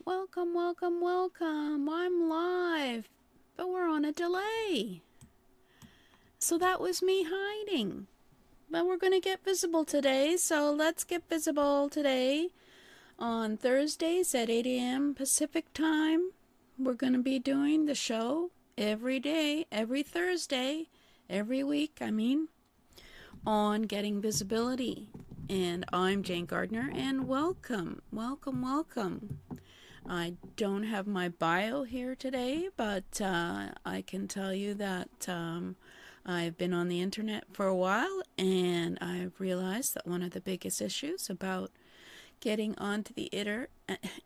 Welcome, welcome, welcome. I'm live, but we're on a delay. So that was me hiding. But we're going to get visible today, so let's get visible today on Thursdays at 8 a.m. Pacific time. We're going to be doing the show every day, every Thursday, every week, on getting visibility. And I'm Jane Gardner, and welcome, welcome, welcome. I don't have my bio here today, but I can tell you that I've been on the internet for a while, and I've realized that one of the biggest issues about getting onto the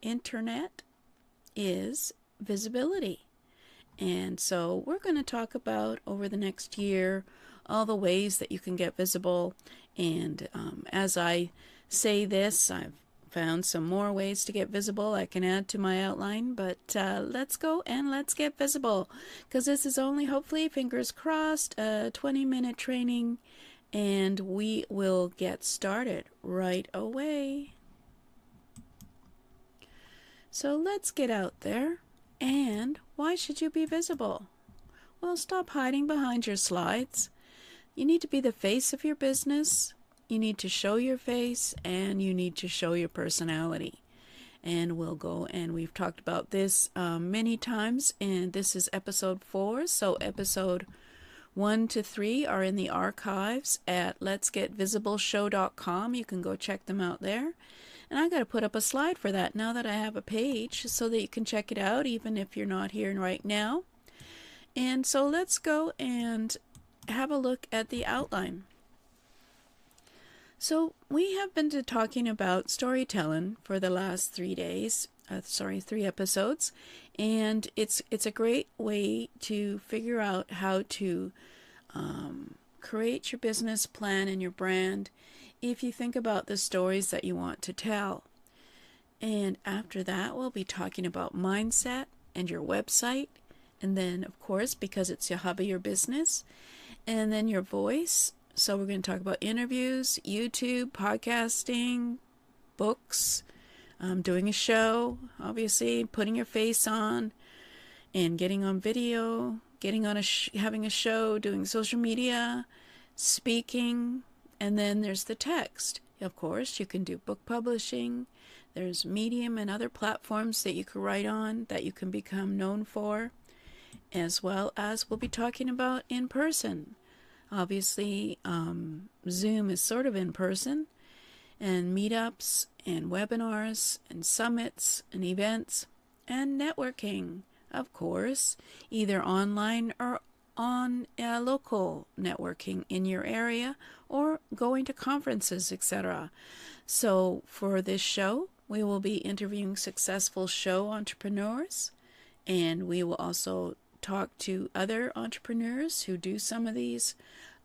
internet is visibility. And so we're going to talk about over the next year all the ways that you can get visible. And as I say this, I've found some more ways to get visible I can add to my outline, but let's go and let's get visible, because this is only, hopefully, fingers crossed, a 20-minute training, and we will get started right away. So let's get out there. And why should you be visible? Well, stop hiding behind your slides. You need to be the face of your business. You need to show your face, and you need to show your personality. And we'll go, and we've talked about this many times, and this is episode 4. So episode 1 to 3 are in the archives at letsgetvisibleshow.com. You can go check them out there. And I got to put up a slide for that now that I have a page so that you can check it out even if you're not here right now. And so let's go and have a look at the outline. So we have been talking about storytelling for the last 3 episodes, and it's a great way to figure out how to create your business plan and your brand if you think about the stories that you want to tell. And after that, we'll be talking about mindset and your website, and then, of course, because it's your hobby, your business, and then your voice. So we're going to talk about interviews, YouTube, podcasting, books, doing a show, obviously, putting your face on, and getting on video, getting on having a show, doing social media, speaking, and then there's the text. Of course, you can do book publishing. There's Medium and other platforms that you can write on that you can become known for, as well as we'll be talking about in person. Obviously, Zoom is sort of in person, and meetups and webinars and summits and events and networking, of course, either online or on local networking in your area, or going to conferences, etc. So for this show, we will be interviewing successful show entrepreneurs, and we will also talk to other entrepreneurs who do some of these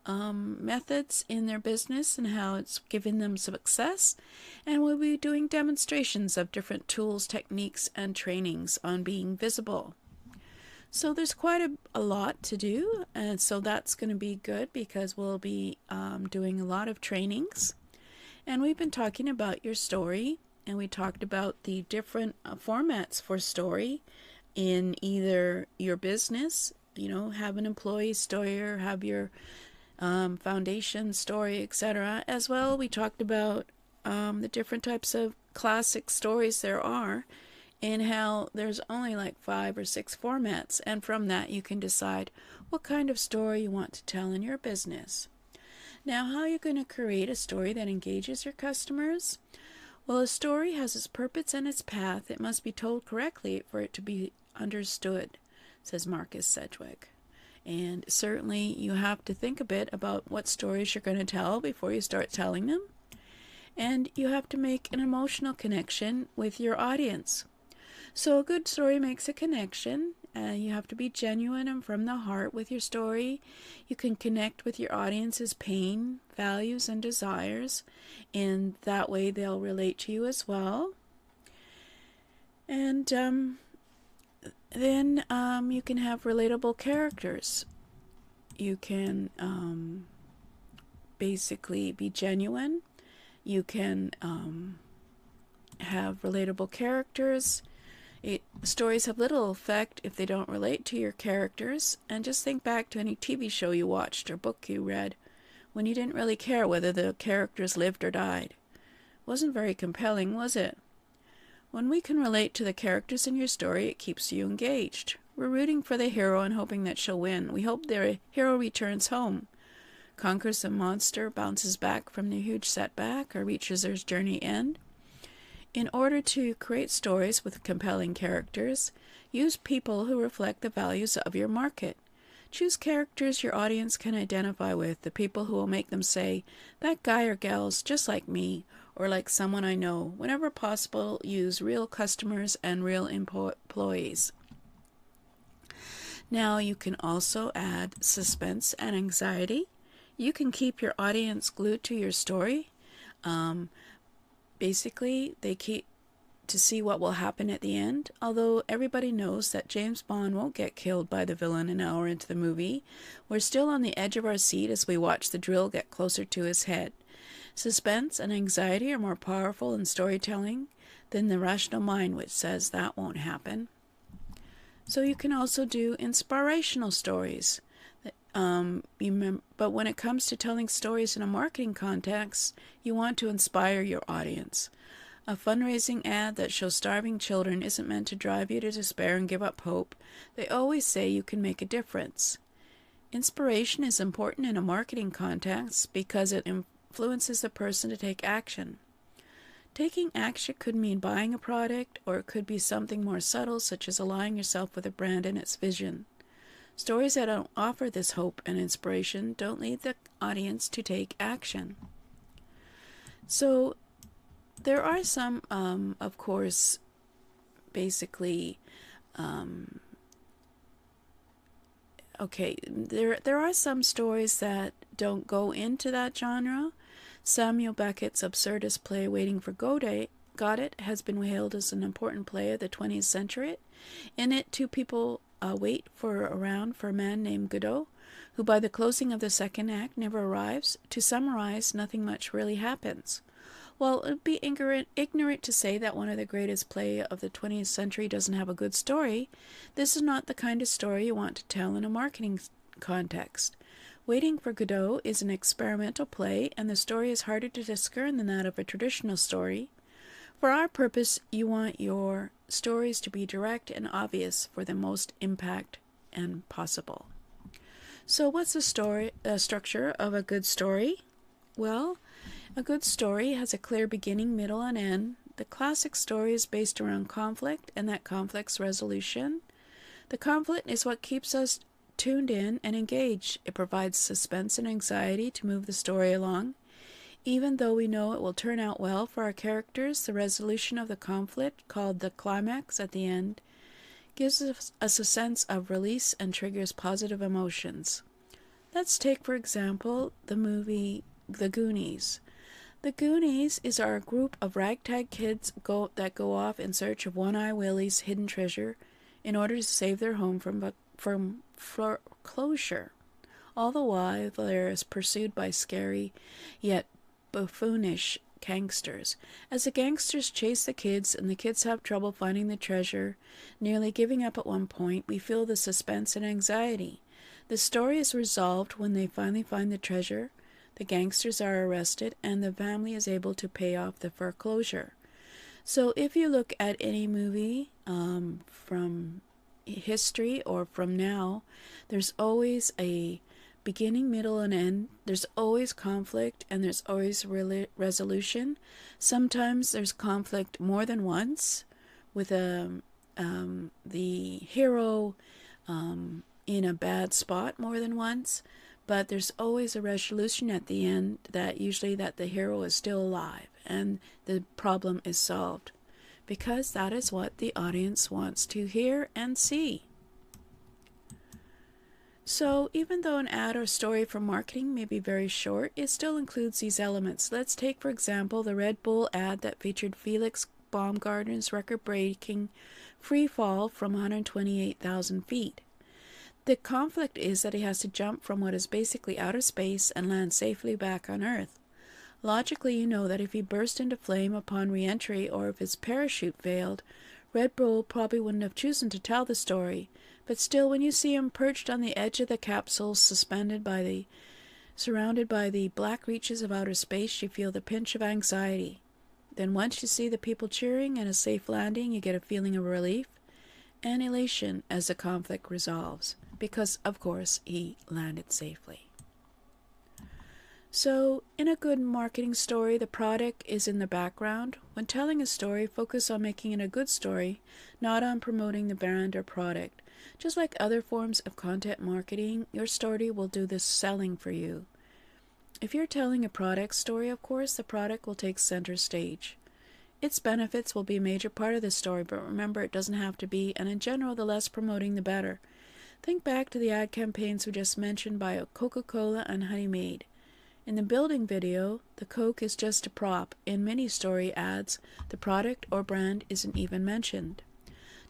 methods in their business and how it's given them success. And we'll be doing demonstrations of different tools, techniques, and trainings on being visible. So there's quite a lot to do, and so that's going to be good because we'll be doing a lot of trainings. And we've been talking about your story, and we talked about the different formats for story in either your business, have an employee story or have your foundation story, etc. As well, we talked about the different types of classic stories there are, and how there's only like 5 or 6 formats, and from that you can decide what kind of story you want to tell in your business. Now, how are you going to create a story that engages your customers? Well, a story has its purpose and its path. It must be told correctly for it to be understood, says Marcus Sedgwick. And certainly you have to think a bit about what stories you're going to tell before you start telling them. And you have to make an emotional connection with your audience. So a good story makes a connection. You have to be genuine and from the heart with your story. You can connect with your audience's pain, values, and desires, and that way they'll relate to you as well. And then you can have relatable characters. You can basically be genuine. You can have relatable characters. Stories have little effect if they don't relate to your characters, and just think back to any TV show you watched or book you read when you didn't really care whether the characters lived or died. Wasn't very compelling, was it? When we can relate to the characters in your story, it keeps you engaged. We're rooting for the hero and hoping that she'll win. We hope their hero returns home, conquers the monster, bounces back from the huge setback, or reaches their journey end. In order to create stories with compelling characters, use people who reflect the values of your market. Choose characters your audience can identify with, the people who will make them say, "That guy or gal's just like me," or "like someone I know." Whenever possible, use real customers and real employees. Now you can also add suspense and anxiety. You can keep your audience glued to your story. Basically, they keep to see what will happen at the end. Although everybody knows that James Bond won't get killed by the villain an hour into the movie, we're still on the edge of our seat as we watch the drill get closer to his head. Suspense and anxiety are more powerful in storytelling than the rational mind, which says that won't happen. So you can also do inspirational stories. But when it comes to telling stories in a marketing context, you want to inspire your audience. A fundraising ad that shows starving children isn't meant to drive you to despair and give up hope. They always say you can make a difference. Inspiration is important in a marketing context because it influences the person to take action. Taking action could mean buying a product, or it could be something more subtle, such as aligning yourself with a brand and its vision. Stories that don't offer this hope and inspiration don't lead the audience to take action. So there are some, of course, basically, there are some stories that don't go into that genre. Samuel Beckett's absurdist play Waiting for Godot has been hailed as an important play of the 20th century. In it, two people wait around for a man named Godot, who by the closing of the second act never arrives. To summarize, nothing much really happens. While it would be ignorant to say that one of the greatest plays of the 20th century doesn't have a good story, this is not the kind of story you want to tell in a marketing context. Waiting for Godot is an experimental play, and the story is harder to discern than that of a traditional story. For our purpose, you want your stories to be direct and obvious for the most impact and possible. So what's the structure of a good story? Well, a good story has a clear beginning, middle, and end. The classic story is based around conflict and that conflict's resolution. The conflict is what keeps us tuned in and engaged. It provides suspense and anxiety to move the story along. Even though we know it will turn out well for our characters, the resolution of the conflict, called the climax at the end, gives us a sense of release and triggers positive emotions. Let's take, for example, the movie The Goonies. The Goonies is our group of ragtag kids that go off in search of One-Eye Willie's hidden treasure in order to save their home from foreclosure. All the while, they're pursued by scary yet buffoonish gangsters. As the gangsters chase the kids and the kids have trouble finding the treasure, nearly giving up at one point, we feel the suspense and anxiety. The story is resolved when they finally find the treasure, the gangsters are arrested, and the family is able to pay off the foreclosure. So if you look at any movie from history or from now, there's always a beginning, middle, and end. There's always conflict, and there's always resolution. Sometimes there's conflict more than once, with the hero in a bad spot more than once, but there's always a resolution at the end that usually that the hero is still alive and the problem is solved, because that is what the audience wants to hear and see. So even though an ad or story for marketing may be very short, it still includes these elements. Let's take, for example, the Red Bull ad that featured Felix Baumgartner's record-breaking free fall from 128,000 feet. The conflict is that he has to jump from what is basically outer space and land safely back on Earth. Logically, you know that if he burst into flame upon re-entry, or if his parachute failed, Red Bull probably wouldn't have chosen to tell the story, but still when you see him perched on the edge of the capsule, surrounded by the black reaches of outer space, you feel the pinch of anxiety. Then once you see the people cheering and a safe landing, you get a feeling of relief and elation as the conflict resolves, because, of course, he landed safely. So, in a good marketing story, the product is in the background. When telling a story, focus on making it a good story, not on promoting the brand or product. Just like other forms of content marketing, your story will do the selling for you. If you're telling a product story, of course, the product will take center stage. Its benefits will be a major part of the story, but remember, it doesn't have to be, and in general, the less promoting, the better. Think back to the ad campaigns we just mentioned by Coca-Cola and Honey Maid. In the building video, the Coke is just a prop. In many story ads, the product or brand isn't even mentioned.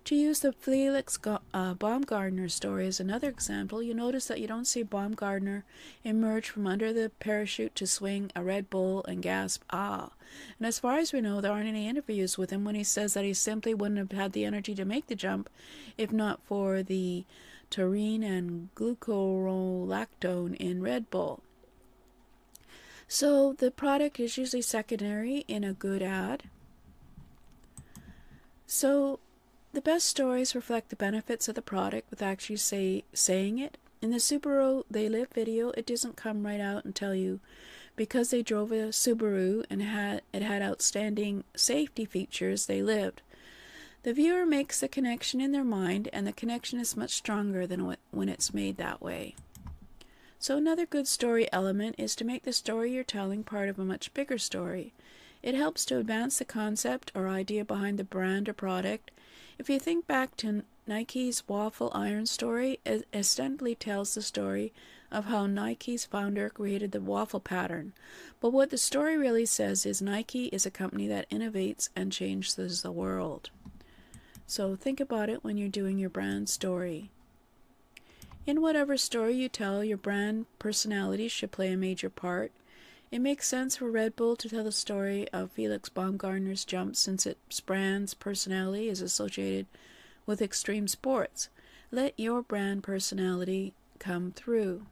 To use the Felix Baumgartner story as another example, you notice that you don't see Baumgartner emerge from under the parachute to swing a Red Bull and gasp, "Ah." And as far as we know, there aren't any interviews with him when he says that he simply wouldn't have had the energy to make the jump if not for the taurine and glucorolactone in Red Bull. So the product is usually secondary in a good ad. So the best stories reflect the benefits of the product with actually saying it. In the Subaru They Live video, it doesn't come right out and tell you because they drove a Subaru and it had outstanding safety features, they lived. The viewer makes the connection in their mind, and the connection is much stronger than when it's made that way. So another good story element is to make the story you're telling part of a much bigger story. It helps to advance the concept or idea behind the brand or product. If you think back to Nike's waffle iron story, it ostensibly tells the story of how Nike's founder created the waffle pattern. But what the story really says is Nike is a company that innovates and changes the world. So think about it when you're doing your brand story. In whatever story you tell, your brand personality should play a major part. It makes sense for Red Bull to tell the story of Felix Baumgartner's jump since its brand's personality is associated with extreme sports. Let your brand personality come through.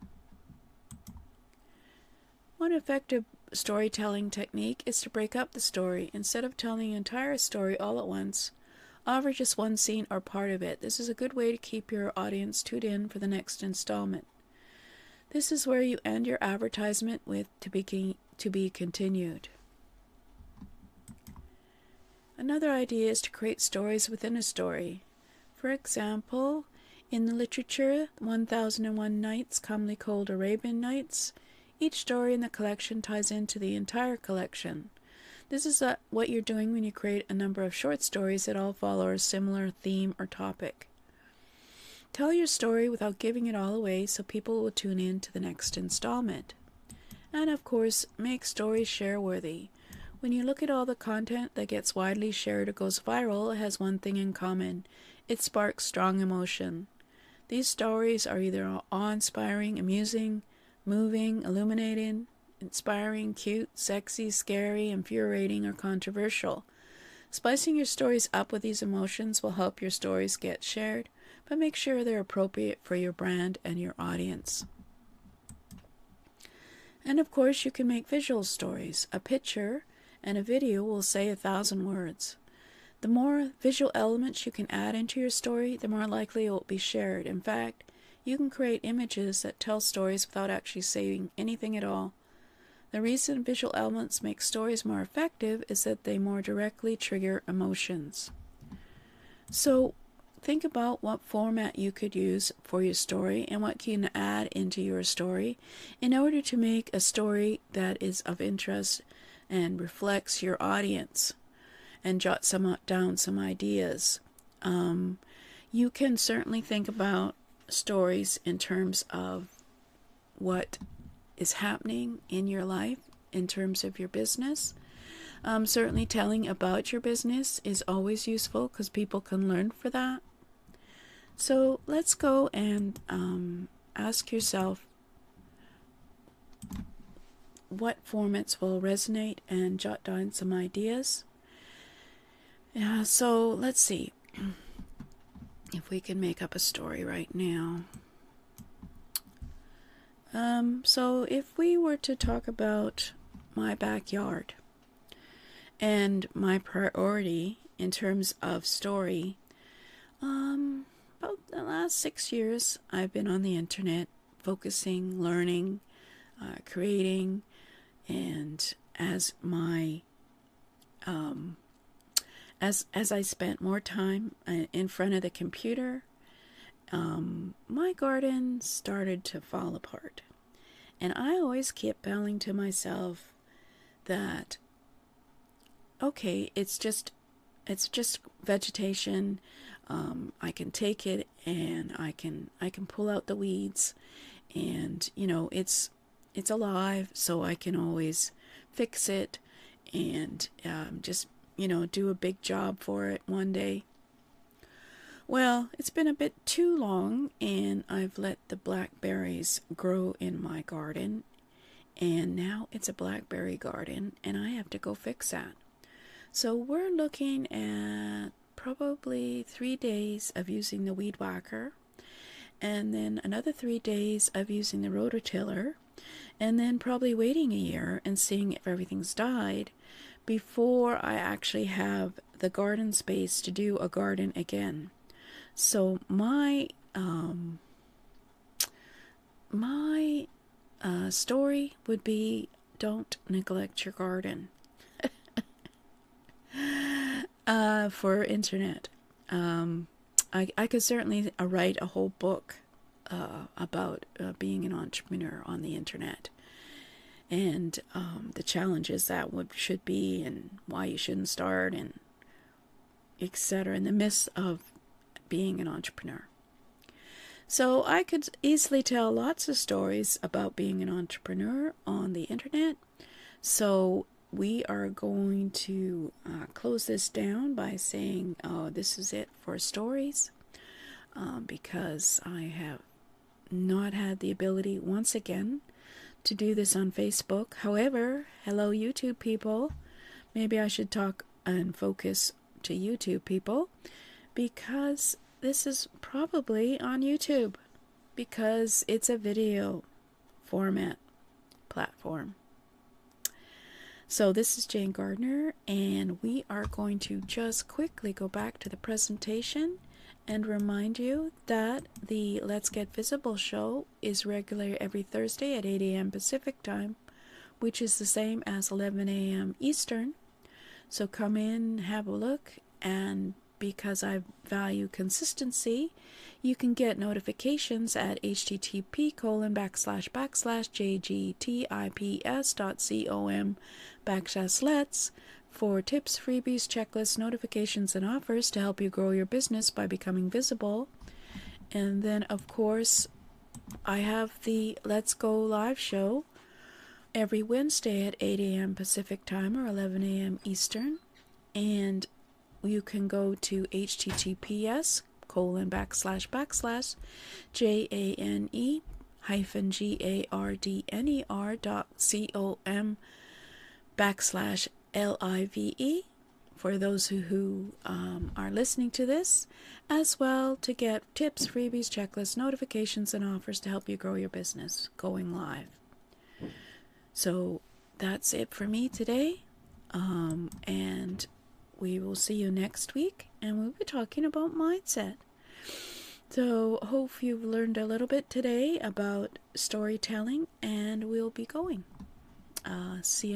One effective storytelling technique is to break up the story. Instead of telling the entire story all at once, offer just one scene or part of it. This is a good way to keep your audience tuned in for the next installment. This is where you end your advertisement with to be continued. Another idea is to create stories within a story. For example, in the literature 1001 Nights, commonly called Arabian Nights, each story in the collection ties into the entire collection. This is what you're doing when you create a number of short stories that all follow a similar theme or topic. Tell your story without giving it all away so people will tune in to the next installment. And of course, make stories share-worthy. When you look at all the content that gets widely shared or goes viral, it has one thing in common. It sparks strong emotion. These stories are either awe-inspiring, amusing, moving, illuminating, inspiring, cute, sexy, scary, infuriating, or controversial. Spicing your stories up with these emotions will help your stories get shared, but make sure they're appropriate for your brand and your audience. And of course, you can make visual stories. A picture and a video will say 1,000 words. The more visual elements you can add into your story, the more likely it will be shared. In fact, you can create images that tell stories without actually saying anything at all. The reason visual elements make stories more effective is that they more directly trigger emotions. So think about what format you could use for your story and what you can add into your story in order to make a story that is of interest and reflects your audience, and jot down some ideas. You can certainly think about stories in terms of what is happening in your life in terms of your business. Certainly telling about your business is always useful because people can learn for that. So let's go and ask yourself what formats will resonate and jot down some ideas. So let's see. if we can make up a story right now. So if we were to talk about my backyard and my priority in terms of story, about the last 6 years I've been on the internet focusing, learning, creating, and as my as I spent more time in front of the computer, my garden started to fall apart. And I always kept telling to myself that, okay, it's just vegetation. I can take it and I can pull out the weeds, and it's alive, so I can always fix it and just do a big job for it one day. Well, it's been a bit too long, and I've let the blackberries grow in my garden, and now it's a blackberry garden, and I have to go fix that. So we're looking at probably 3 days of using the weed whacker, and then another 3 days of using the rototiller, and then probably waiting a year and seeing if everything's died before I actually have the garden space to do a garden again. So my story would be, don't neglect your garden. For internet. I could certainly write a whole book about being an entrepreneur on the internet, and the challenges that should be, and why you shouldn't start, and etc., and the myths of being an entrepreneur. So I could easily tell lots of stories about being an entrepreneur on the internet. So we are going to close this down by saying, this is it for stories, because I have not had the ability once again to do this on Facebook. However, hello YouTube people, maybe I should talk and focus to YouTube people, because this is probably on YouTube, because it's a video format platform. So this is Jane Gardner, and we are going to just quickly go back to the presentation and remind you that the Let's Get Visible show is regular every Thursday at 8 a.m. Pacific time, which is the same as 11 a.m. Eastern. So come in, have a look, and because I value consistency, you can get notifications at http://jgtips.com/lets for tips, freebies, checklists, notifications, and offers to help you grow your business by becoming visible. And then, of course, I have the Let's Go live show every Wednesday at 8 a.m. Pacific time or 11 a.m. Eastern. And you can go to jane-gardner.com/live for those who are listening to this, as well, to get tips, freebies, checklists, notifications, and offers to help you grow your business going live. So that's it for me today, and we will see you next week, and we'll be talking about mindset. So hope you've learned a little bit today about storytelling, and we'll be going. See you